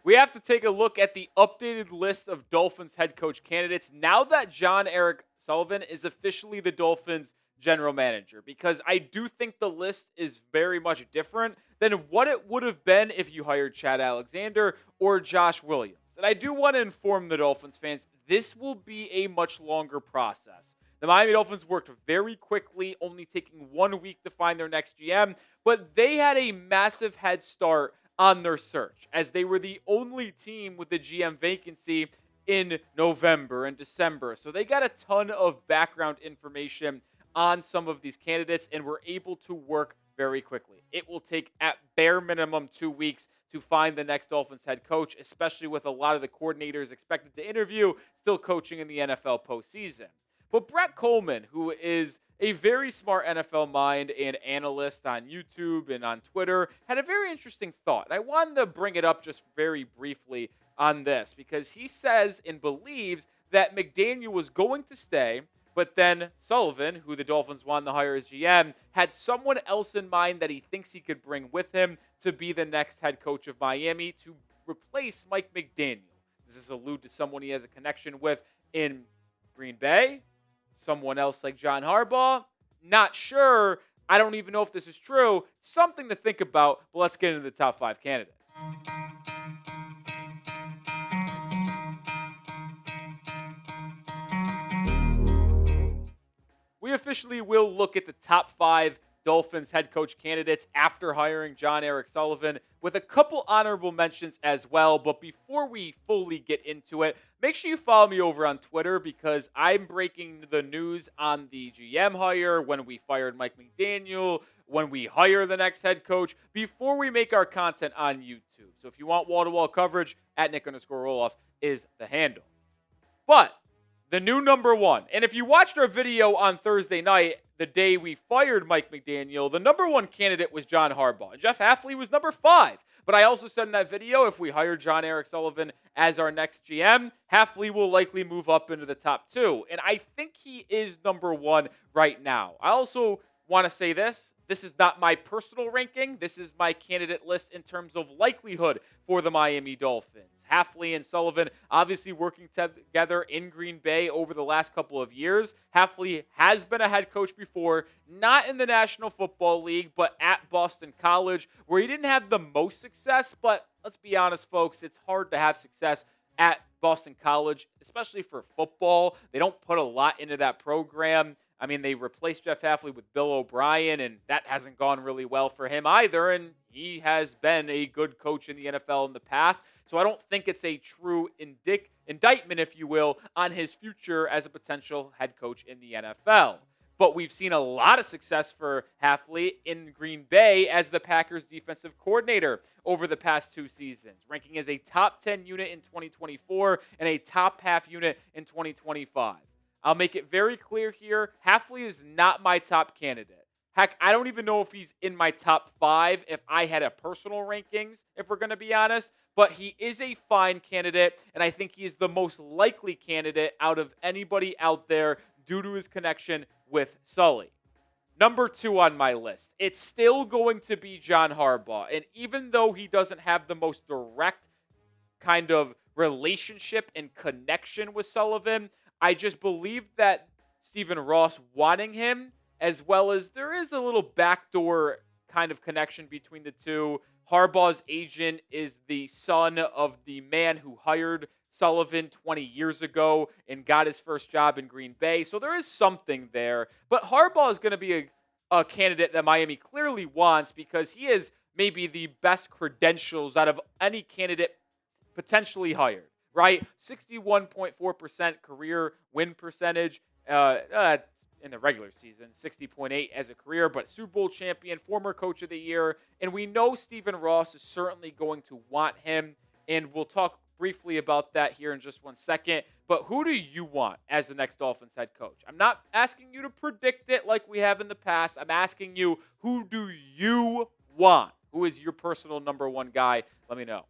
We have to take a look at the updated list of Dolphins head coach candidates now that Jon-Eric Sullivan is officially the Dolphins general manager, because I do think the list is very much different than what it would have been if you hired Chad Alexander or Josh Williams. And I do want to inform the Dolphins fans, this will be a much longer process. The Miami Dolphins worked very quickly, only taking 1 week to find their next GM, but they had a massive head start on their search, as they were the only team with the GM vacancy in November and December. So they got a ton of background information on some of these candidates and were able to work very quickly. It will take at bare minimum 2 weeks to find the next Dolphins head coach, especially with a lot of the coordinators expected to interview still coaching in the NFL postseason. But Brett Coleman, who is a very smart NFL mind and analyst on YouTube and on Twitter, had a very interesting thought. And I wanted to bring it up just very briefly on this, because he says and believes that McDaniel was going to stay, but then Sullivan, who the Dolphins wanted to hire as GM, had someone else in mind that he thinks he could bring with him to be the next head coach of Miami to replace Mike McDaniel. Does this allude to someone he has a connection with in Green Bay? Someone else like John Harbaugh? Not sure. I don't even know if this is true. Something to think about, but let's get into the top 5 candidates. We officially will look at the top 5 Dolphins head coach candidates after hiring Jon-Eric Sullivan, with a couple honorable mentions as well. But before we fully get into it, make sure you follow me over on Twitter, because I'm breaking the news on the GM hire, when we fired Mike McDaniel, when we hire the next head coach, before we make our content on YouTube. So if you want wall-to-wall coverage, at Nick_Roloff is the handle. But the new number 1, and if you watched our video on Thursday night, the day we fired Mike McDaniel, the number 1 candidate was John Harbaugh. Jeff Hafley was number 5. But I also said in that video, if we hire Jon-Eric Sullivan as our next GM, Hafley will likely move up into the top 2. And I think he is number 1 right now. I also want to say this. This is not my personal ranking. This is my candidate list in terms of likelihood for the Miami Dolphins. Hafley and Sullivan obviously working together in Green Bay over the last couple of years. Hafley has been a head coach before, not in the National Football League, but at Boston College, where he didn't have the most success. But let's be honest, folks, it's hard to have success at Boston College, especially for football. They don't put a lot into that program. I mean, they replaced Jeff Hafley with Bill O'Brien, and that hasn't gone really well for him either. And he has been a good coach in the NFL in the past. So I don't think it's a true indictment, if you will, on his future as a potential head coach in the NFL. But we've seen a lot of success for Hafley in Green Bay as the Packers defensive coordinator over the past 2 seasons, ranking as a top 10 unit in 2024 and a top half unit in 2025. I'll make it very clear here, Hafley is not my top candidate. Heck, I don't even know if he's in my top 5 if I had a personal rankings, if we're going to be honest. But he is a fine candidate, and I think he is the most likely candidate out of anybody out there due to his connection with Sully. Number 2 on my list, it's still going to be John Harbaugh. And even though he doesn't have the most direct kind of relationship and connection with Sullivan, I just believe that Stephen Ross wanting him, as well as there is a little backdoor kind of connection between the two. Harbaugh's agent is the son of the man who hired Sullivan 20 years ago and got his first job in Green Bay. So there is something there. But Harbaugh is going to be a candidate that Miami clearly wants, because he has maybe the best credentials out of any candidate potentially hired. Right? 61.4% career win percentage in the regular season, 60.8 as a career, but Super Bowl champion, former coach of the year. And we know Stephen Ross is certainly going to want him, and we'll talk briefly about that here in just 1 second. But who do you want as the next Dolphins head coach? I'm not asking you to predict it like we have in the past. I'm asking you, who do you want? Who is your personal number 1 guy? Let me know.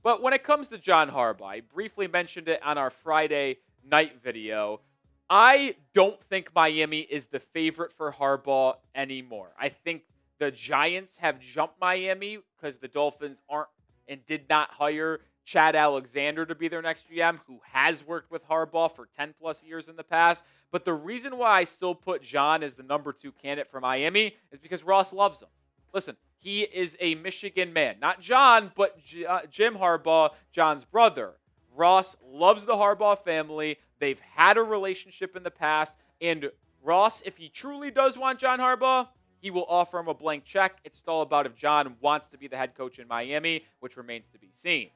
But when it comes to John Harbaugh, I briefly mentioned it on our Friday night video. I don't think Miami is the favorite for Harbaugh anymore. I think the Giants have jumped Miami because the Dolphins aren't and did not hire Chad Alexander to be their next GM, who has worked with Harbaugh for 10 plus years in the past. But the reason why I still put John as the number 2 candidate for Miami is because Ross loves him. Listen, he is a Michigan man. Not John, but Jim Harbaugh, John's brother. Ross loves the Harbaugh family. They've had a relationship in the past. And Ross, if he truly does want John Harbaugh, he will offer him a blank check. It's all about if John wants to be the head coach in Miami, which remains to be seen.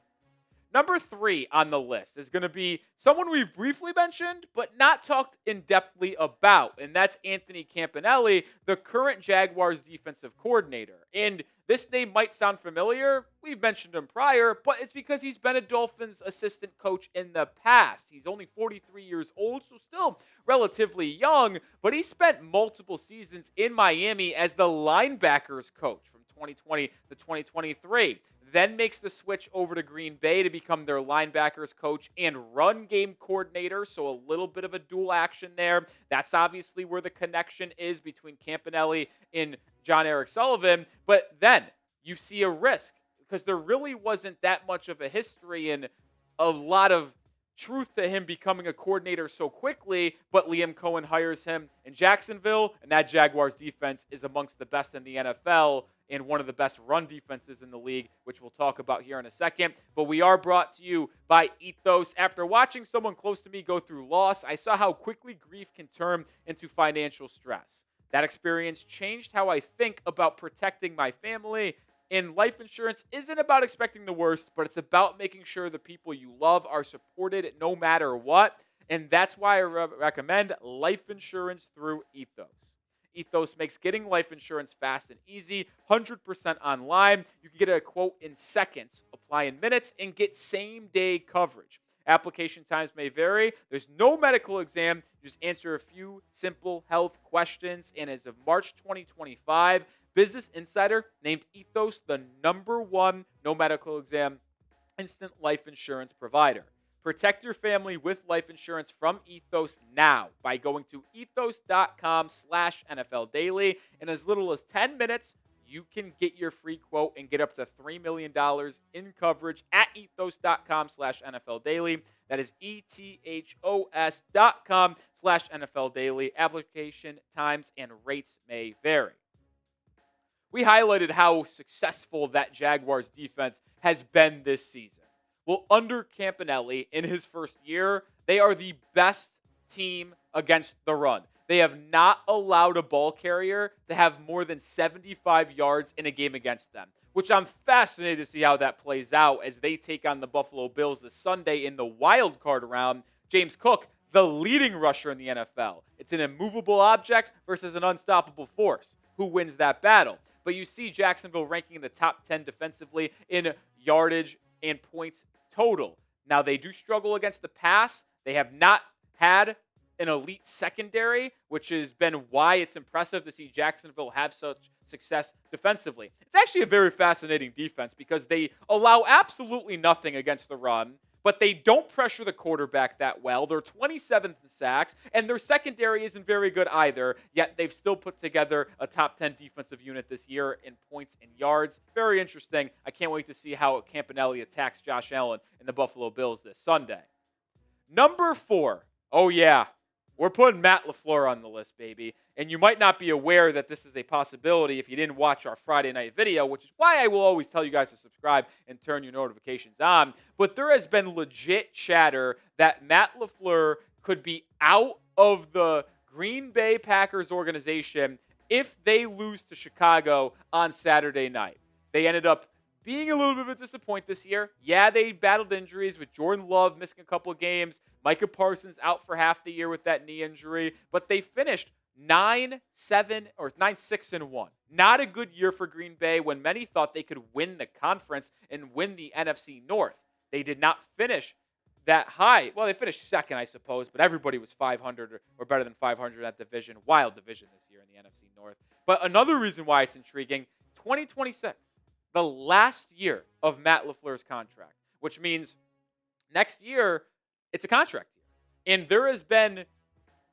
Number 3 on the list is going to be someone we've briefly mentioned, but not talked in-depthly about, and that's Anthony Campanile, the current Jaguars defensive coordinator. And this name might sound familiar. We've mentioned him prior, but it's because he's been a Dolphins assistant coach in the past. He's only 43 years old, so still relatively young, but he spent multiple seasons in Miami as the linebackers coach from 2020 to 2023. Then makes the switch over to Green Bay to become their linebackers coach and run game coordinator, so a little bit of a dual action there. That's obviously where the connection is between Campanile and Jon-Eric Sullivan. But then you see a risk because there really wasn't that much of a history and a lot of truth to him becoming a coordinator so quickly, but Liam Cohen hires him in Jacksonville, and that Jaguars defense is amongst the best in the NFL and one of the best run defenses in the league, which we'll talk about here in a second. But we are brought to you by Ethos. After watching someone close to me go through loss, I saw how quickly grief can turn into financial stress. That experience changed how I think about protecting my family. And life insurance isn't about expecting the worst, but it's about making sure the people you love are supported no matter what. And that's why I recommend life insurance through Ethos. Ethos makes getting life insurance fast and easy, 100% online. You can get a quote in seconds, apply in minutes, and get same-day coverage. Application times may vary. There's no medical exam. You just answer a few simple health questions. And as of March 2025, Business Insider named Ethos the #1 no medical exam instant life insurance provider. Protect your family with life insurance from Ethos now by going to ethos.com/NFL Daily. In as little as 10 minutes, you can get your free quote and get up to $3 million in coverage at ethos.com/NFL Daily. That is ethos.com/NFL Daily. Application times and rates may vary. We highlighted how successful that Jaguars defense has been this season. Well, under Campanile, in his first year, they are the best team against the run. They have not allowed a ball carrier to have more than 75 yards in a game against them, which I'm fascinated to see how that plays out as they take on the Buffalo Bills this Sunday in the wild card round. James Cook, the leading rusher in the NFL. It's an immovable object versus an unstoppable force. Who wins that battle? But you see Jacksonville ranking in the top 10 defensively in yardage and points total. Now, they do struggle against the pass. They have not had an elite secondary, which has been why it's impressive to see Jacksonville have such success defensively. It's actually a very fascinating defense because they allow absolutely nothing against the run, but they don't pressure the quarterback that well. They're 27th in sacks, and their secondary isn't very good either, yet they've still put together a top 10 defensive unit this year in points and yards. Very interesting. I can't wait to see how Campanile attacks Josh Allen and the Buffalo Bills this Sunday. Number 4. Oh, yeah. We're putting Matt LaFleur on the list, baby. And you might not be aware that this is a possibility if you didn't watch our Friday night video, which is why I will always tell you guys to subscribe and turn your notifications on. But there has been legit chatter that Matt LaFleur could be out of the Green Bay Packers organization if they lose to Chicago on Saturday night. They ended up being a little bit of a disappointment this year. Yeah, they battled injuries with Jordan Love missing a couple of games. Micah Parsons out for half the year with that knee injury. But they finished 9-6-1. Not a good year for Green Bay when many thought they could win the conference and win the NFC North. They did not finish that high. Well, they finished second, I suppose, but everybody was 500 or better than 500 in that division. Wild division this year in the NFC North. But another reason why it's intriguing, 2026. The last year of Matt LaFleur's contract, which means next year it's a contract year. And there has been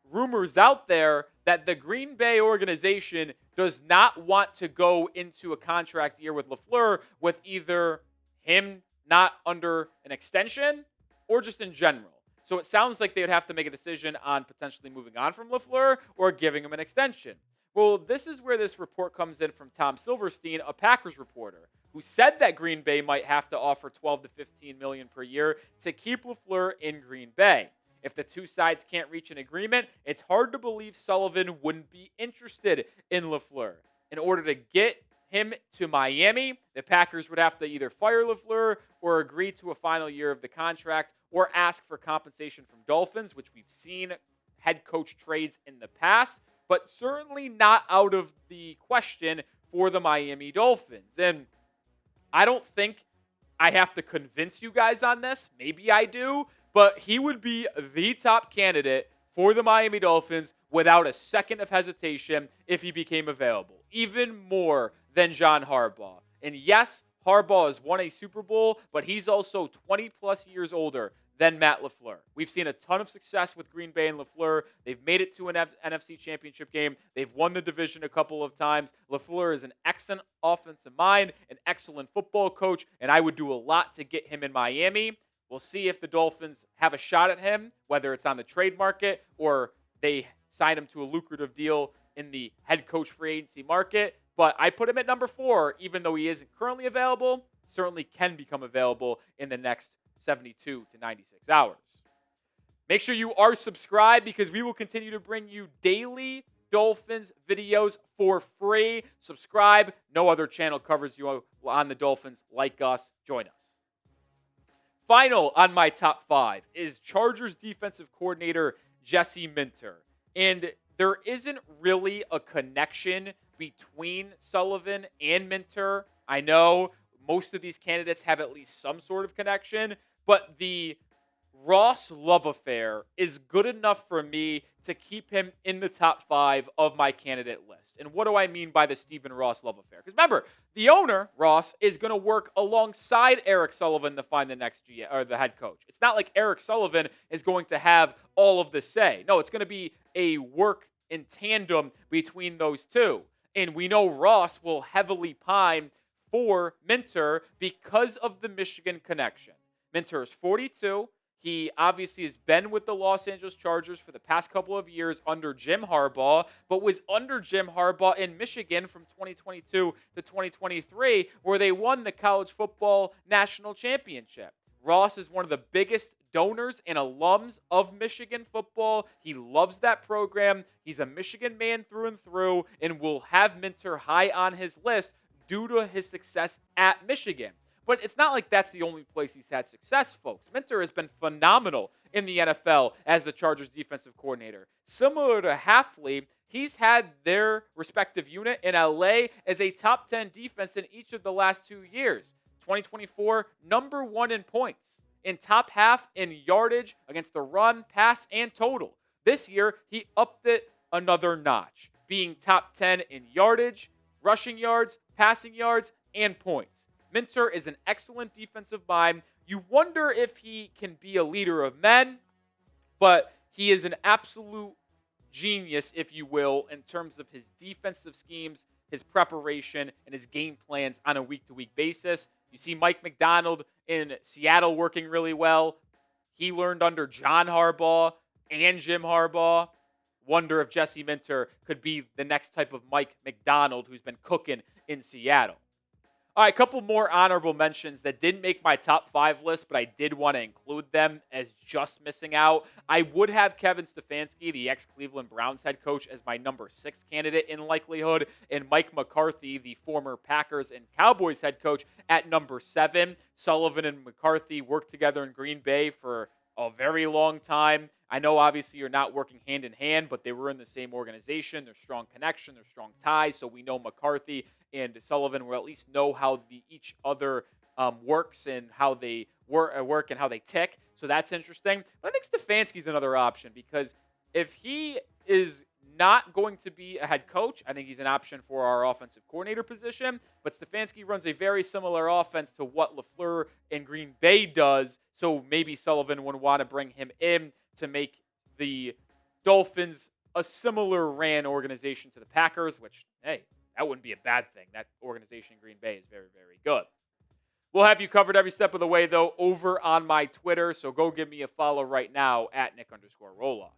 rumors out there that the Green Bay organization does not want to go into a contract year with LaFleur with either him not under an extension or just in general. So it sounds like they would have to make a decision on potentially moving on from LaFleur or giving him an extension. Well, this is where this report comes in from Tom Silverstein, a Packers reporter, who said that Green Bay might have to offer 12 to 15 million per year to keep LaFleur in Green Bay. If the two sides can't reach an agreement, it's hard to believe Sullivan wouldn't be interested in LaFleur. In order to get him to Miami, the Packers would have to either fire LaFleur or agree to a final year of the contract or ask for compensation from Dolphins, which we've seen head coach trades in the past, but certainly not out of the question for the Miami Dolphins. And I don't think I have to convince you guys on this. Maybe I do, but he would be the top candidate for the Miami Dolphins without a second of hesitation if he became available, even more than John Harbaugh. And yes, Harbaugh has won a Super Bowl, but he's also 20-plus years older than Matt LaFleur. We've seen a ton of success with Green Bay and LaFleur. They've made it to an NFC Championship game. They've won the division a couple of times. LaFleur is an excellent offensive mind, an excellent football coach, and I would do a lot to get him in Miami. We'll see if the Dolphins have a shot at him, whether it's on the trade market or they sign him to a lucrative deal in the head coach free agency market. But I put him at number 4, even though he isn't currently available, certainly can become available in the next 72 to 96 hours. Make sure you are subscribed because we will continue to bring you daily Dolphins videos for free. Subscribe. No other channel covers you on the Dolphins like us. Join us. Final on my top 5 is Chargers defensive coordinator Jesse Minter. And there isn't really a connection between Sullivan and Minter. I know most of these candidates have at least some sort of connection, but the Ross love affair is good enough for me to keep him in the top 5 of my candidate list. And what do I mean by the Stephen Ross love affair? Because remember, the owner, Ross, is going to work alongside Eric Sullivan to find the next GM or the head coach. It's not like Eric Sullivan is going to have all of the say. No, it's going to be a work in tandem between those two. And we know Ross will heavily pine for Minter because of the Michigan connection. Minter is 42. He obviously has been with the Los Angeles Chargers for the past couple of years under Jim Harbaugh, but was under Jim Harbaugh in Michigan from 2022 to 2023, where they won the college football national championship. Ross is one of the biggest donors and alums of Michigan football. He loves that program. He's a Michigan man through and through, and will have Minter high on his list due to his success at Michigan. But it's not like that's the only place he's had success, folks. Minter has been phenomenal in the NFL as the Chargers defensive coordinator. Similar to Hafley, he's had their respective unit in LA as a top 10 defense in each of the last 2 years. 2024, number 1 in points, in top half in yardage against the run, pass, and total. This year, he upped it another notch, being top 10 in yardage, rushing yards, passing yards, and points. Minter is an excellent defensive mind. You wonder if he can be a leader of men, but he is an absolute genius, if you will, in terms of his defensive schemes, his preparation, and his game plans on a week-to-week basis. You see Mike McDonald in Seattle working really well. He learned under John Harbaugh and Jim Harbaugh. Wonder if Jesse Minter could be the next type of Mike McDonald who's been cooking in Seattle. All right, a couple more honorable mentions that didn't make my top 5 list, but I did want to include them as just missing out. I would have Kevin Stefanski, the ex-Cleveland Browns head coach, as my number 6 candidate in likelihood, and Mike McCarthy, the former Packers and Cowboys head coach, at number 7. Sullivan and McCarthy worked together in Green Bay for a very long time. I know obviously you're not working hand in hand, but they were in the same organization. There's strong connection, there's strong ties, so we know McCarthy and Sullivan will at least know how each other works and how they work and how they tick. So that's interesting. But I think Stefanski's another option because if he is not going to be a head coach, I think he's an option for our offensive coordinator position. But Stefanski runs a very similar offense to what LaFleur in Green Bay does. So maybe Sullivan would want to bring him in to make the Dolphins a similar ran organization to the Packers, which, hey, that wouldn't be a bad thing. That organization in Green Bay is very, very good. We'll have you covered every step of the way, though, over on my Twitter. So go give me a follow right now at Nick_Roloff.